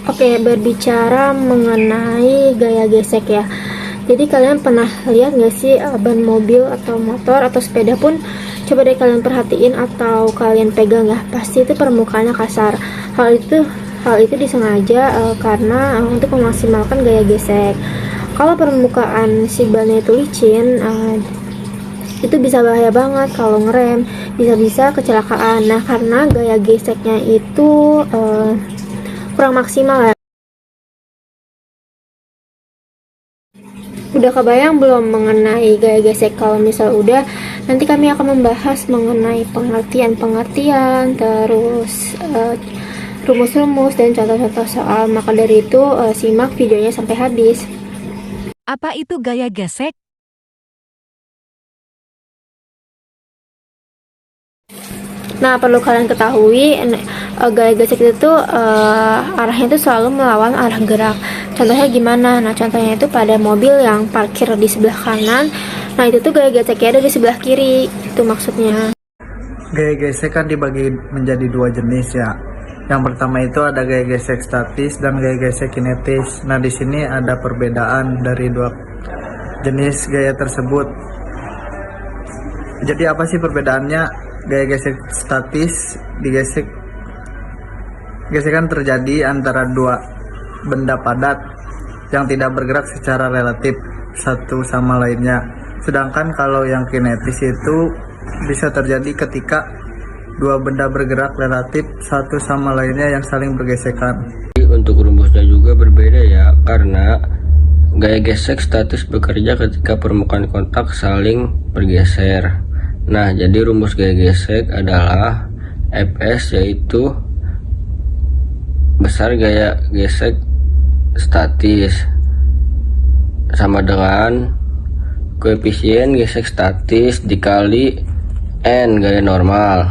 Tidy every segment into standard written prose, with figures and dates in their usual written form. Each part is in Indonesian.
Oke, berbicara mengenai gaya gesek ya. Jadi kalian pernah lihat nggak sih ban mobil atau motor atau sepeda pun, coba deh kalian perhatiin atau kalian pegang ya, pasti itu permukaannya kasar. Hal itu disengaja karena untuk memaksimalkan gaya gesek. Kalau permukaan si bannya itu licin, itu bisa bahaya banget kalau ngerem, bisa-bisa kecelakaan. Nah, karena gaya geseknya itu kurang maksimal ya. Udah kebayang belum mengenai gaya gesek? Kalau misal udah, nanti kami akan membahas mengenai pengertian-pengertian, terus rumus-rumus dan contoh-contoh soal. Maka dari itu simak videonya sampai habis. Apa itu gaya gesek? Nah, perlu kalian ketahui, gaya gesek itu tuh arahnya itu selalu melawan arah gerak. Contohnya gimana? Nah, contohnya itu pada mobil yang parkir di sebelah kanan. Nah, itu tuh gaya geseknya ada di sebelah kiri. Itu maksudnya. Gaya gesek kan dibagi menjadi dua jenis ya. Yang pertama itu ada gaya gesek statis dan gaya gesek kinetis. Nah, di sini ada perbedaan dari dua jenis gaya tersebut. Jadi apa sih perbedaannya? Gaya gesek statis gesekan terjadi antara dua benda padat yang tidak bergerak secara relatif satu sama lainnya. Sedangkan kalau yang kinetis itu bisa terjadi ketika dua benda bergerak relatif satu sama lainnya yang saling bergesekan. Untuk rumusnya juga berbeda ya, karena gaya gesek statis bekerja ketika permukaan kontak saling bergeser. Nah, jadi rumus gaya gesek adalah Fs, yaitu besar gaya gesek statis sama dengan koefisien gesek statis dikali N gaya normal.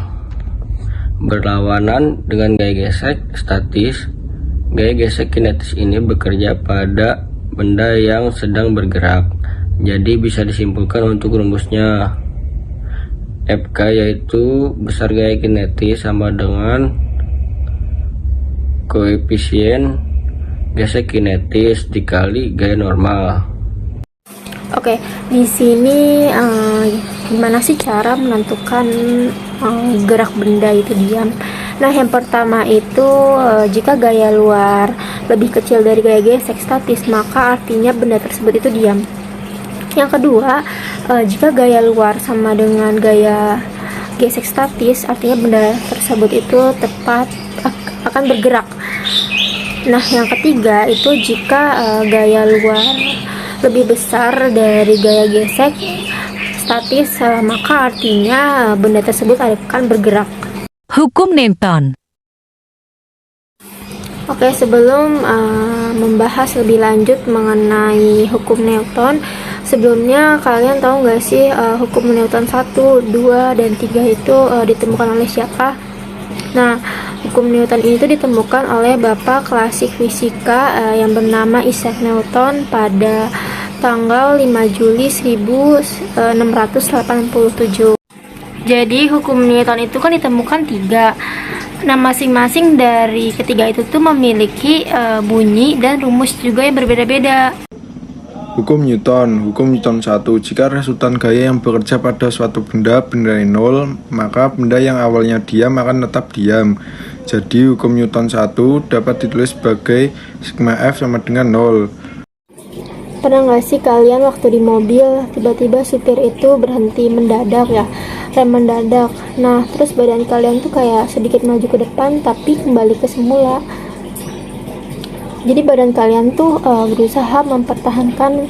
Berlawanan dengan gaya gesek statis, gaya gesek kinetis ini bekerja pada benda yang sedang bergerak. Jadi bisa disimpulkan untuk rumusnya Fk, yaitu besar gaya kinetis sama dengan koefisien gesek kinetis dikali gaya normal. Oke, di sini gimana sih cara menentukan gerak benda itu diam? Nah, yang pertama itu jika gaya luar lebih kecil dari gaya gesek statis, maka artinya benda tersebut itu diam. Yang kedua, jika gaya luar sama dengan gaya gesek statis, artinya benda tersebut itu tepat akan bergerak. Nah, yang ketiga itu jika gaya luar lebih besar dari gaya gesek statis, maka artinya benda tersebut akan bergerak. Hukum Newton. Oke, sebelum membahas lebih lanjut mengenai hukum Newton, sebelumnya kalian tahu nggak sih hukum Newton 1, 2, dan 3 itu ditemukan oleh siapa? Nah, hukum Newton ini tuh ditemukan oleh bapak klasik fisika yang bernama Isaac Newton pada tanggal 5 Juli 1687. Jadi hukum Newton itu kan ditemukan 3. Nah, masing-masing dari ketiga itu tuh memiliki bunyi dan rumus juga yang berbeda-beda. Hukum Newton 1. Jika resultan gaya yang bekerja pada suatu benda bernilai 0, maka benda yang awalnya diam akan tetap diam. Jadi hukum Newton 1 dapat ditulis sebagai sigma F sama dengan 0. Pernah nggak sih kalian waktu di mobil tiba-tiba supir itu berhenti mendadak ya, rem mendadak. Nah, terus badan kalian tuh kayak sedikit maju ke depan tapi kembali ke semula. Jadi badan kalian tuh berusaha mempertahankan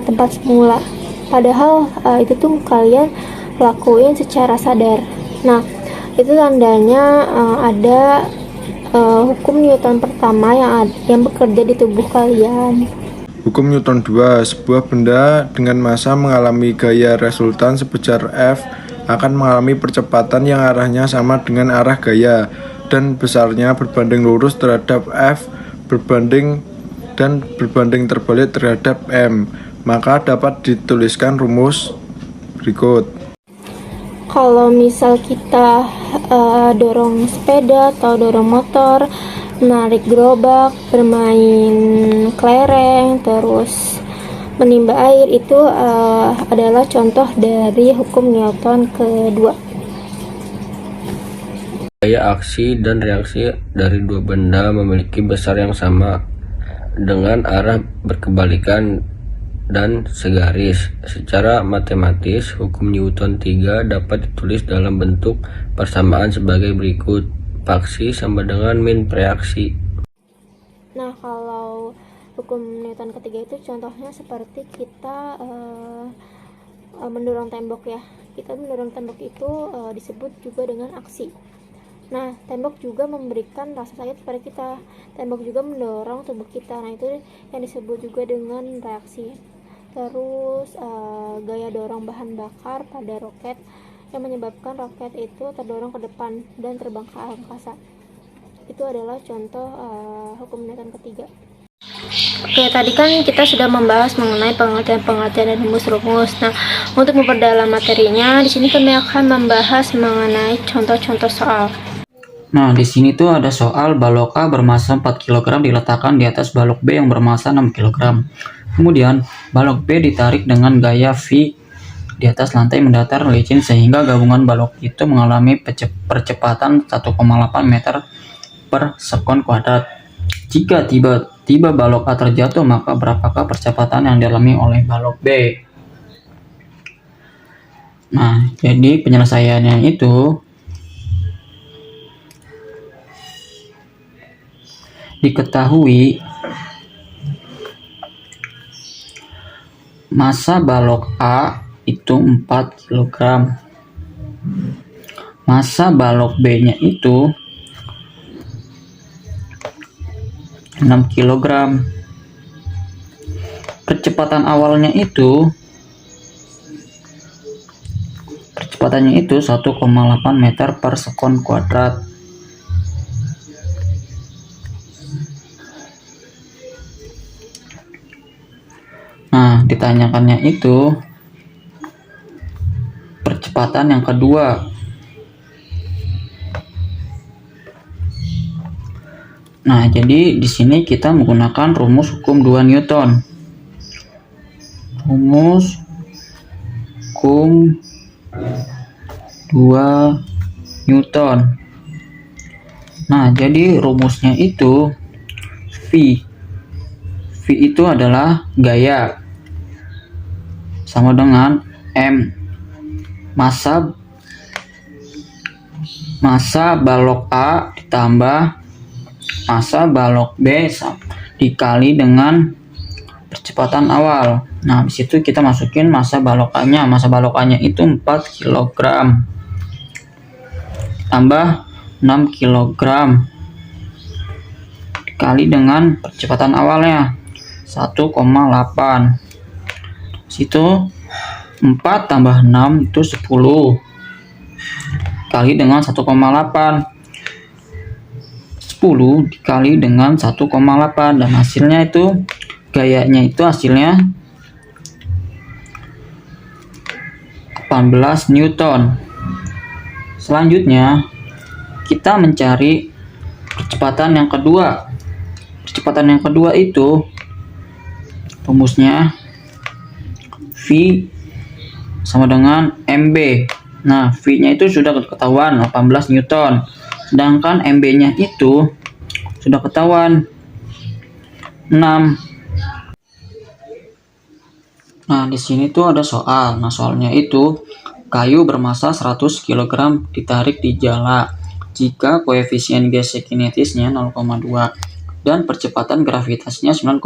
tempat semula. Padahal itu tuh kalian lakuin secara sadar. Nah, itu tandanya ada hukum Newton pertama yang bekerja di tubuh kalian. Hukum Newton 2. Sebuah benda dengan massa mengalami gaya resultan sebesar F akan mengalami percepatan yang arahnya sama dengan arah gaya dan besarnya berbanding lurus terhadap F berbanding terbalik terhadap M. Maka dapat dituliskan rumus berikut. Kalau misal kita dorong sepeda atau dorong motor, menarik gerobak, bermain kelereng, terus menimba air itu adalah contoh dari hukum Newton kedua. Gaya aksi dan reaksi dari dua benda memiliki besar yang sama dengan arah berkebalikan dan segaris. Secara matematis, hukum Newton 3 dapat ditulis dalam bentuk persamaan sebagai berikut. Paksi sama dengan min preaksi. Nah, kalau hukum Newton ketiga itu contohnya seperti kita mendorong tembok ya. Kita mendorong tembok itu disebut juga dengan aksi. Nah, tembok juga memberikan rasa sakit kepada kita. Tembok juga mendorong tubuh kita. Nah, itu yang disebut juga dengan reaksi. Terus gaya dorong bahan bakar pada roket yang menyebabkan roket itu terdorong ke depan dan terbang ke angkasa. Itu adalah contoh hukum Newton ketiga. Oke, tadi kan kita sudah membahas mengenai pengertian-pengertian dan rumus-rumus. Nah, untuk memperdalam materinya, di sini kami akan membahas mengenai contoh-contoh soal. Nah, di sini tuh ada soal balok A bermasa 4 kg diletakkan di atas balok B yang bermasa 6 kg. Kemudian, balok B ditarik dengan gaya V di atas lantai mendatar licin sehingga gabungan balok itu mengalami percepatan 1,8 meter per sekon kuadrat. Jika tiba-tiba balok A terjatuh, maka berapakah percepatan yang dialami oleh balok B? Nah, jadi penyelesaiannya itu diketahui massa balok A itu 4 kg. Massa balok B-nya itu 6 kg. Percepatannya itu 1,8 meter per sekon kuadrat. Nah, ditanyakannya itu percepatan yang kedua. Nah, jadi di sini kita menggunakan rumus hukum 2 Newton. Rumus hukum 2 Newton. Nah, jadi rumusnya itu V. V itu adalah gaya sama dengan M, massa balok A ditambah massa balok B dikali dengan percepatan awal. Nah, di situ kita masukin massa balok A-nya. Massa balok A-nya itu 4 kg tambah 6 kg dikali dengan percepatan awalnya 1,8. Situ 4 tambah 6 itu 10 kali dengan 1,8. 10 dikali dengan 1,8 dan hasilnya itu gayanya itu hasilnya 18 Newton. Selanjutnya kita mencari percepatan yang kedua. Percepatan yang kedua itu rumusnya V sama dengan MB. Nah, V-nya itu sudah ketahuan 18 Newton. Sedangkan MB-nya itu sudah ketahuan 6. Nah, di sini tuh ada soal. Nah, soalnya itu kayu bermasa 100 kg ditarik di jala jika koefisien gesek kinetisnya 0,2 dan percepatan gravitasinya 9,8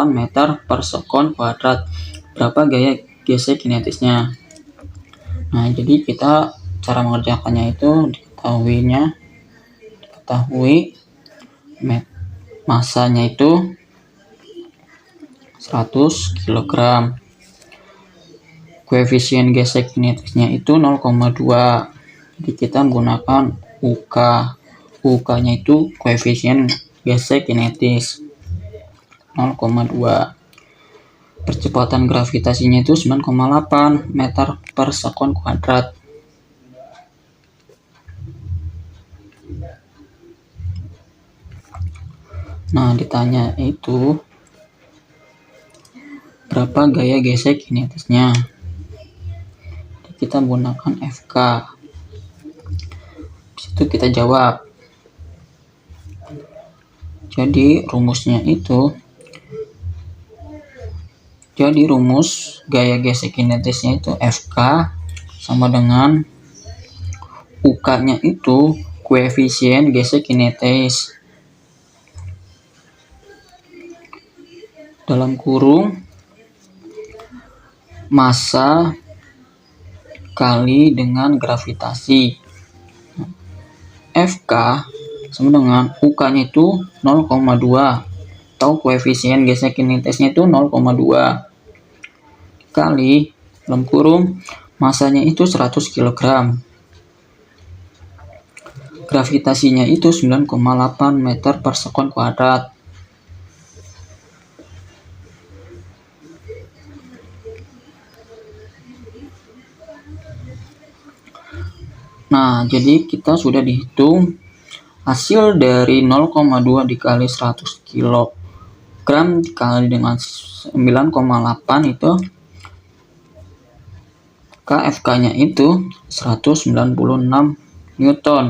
meter per sekon kuadrat. Berapa gaya gesek kinetisnya? Nah, jadi kita cara mengerjakannya itu diketahui masanya itu 100 kg. Koefisien gesek kinetisnya itu 0,2. Jadi kita menggunakan UK. UK-nya itu koefisien gesek kinetis 0,2. Percepatan gravitasinya itu 9,8 meter per sekon kuadrat. Nah, ditanya itu berapa gaya gesek kinetisnya. Kita menggunakan FK. Situ kita jawab. Jadi rumus gaya gesek kinetisnya itu FK sama dengan UK-nya itu koefisien gesek kinetis. Dalam kurung massa kali dengan gravitasi. FK sama dengan UK-nya itu 0,2 atau koefisien gesek kinetisnya itu 0,2 kali dalam kurung masanya itu 100 kg. Gravitasinya itu 9,8 meter per sekon kuadrat. Nah, jadi kita sudah dihitung hasil dari 0,2 dikali 100 kg dikali dengan 9,8 itu KFK-nya itu 196 Newton.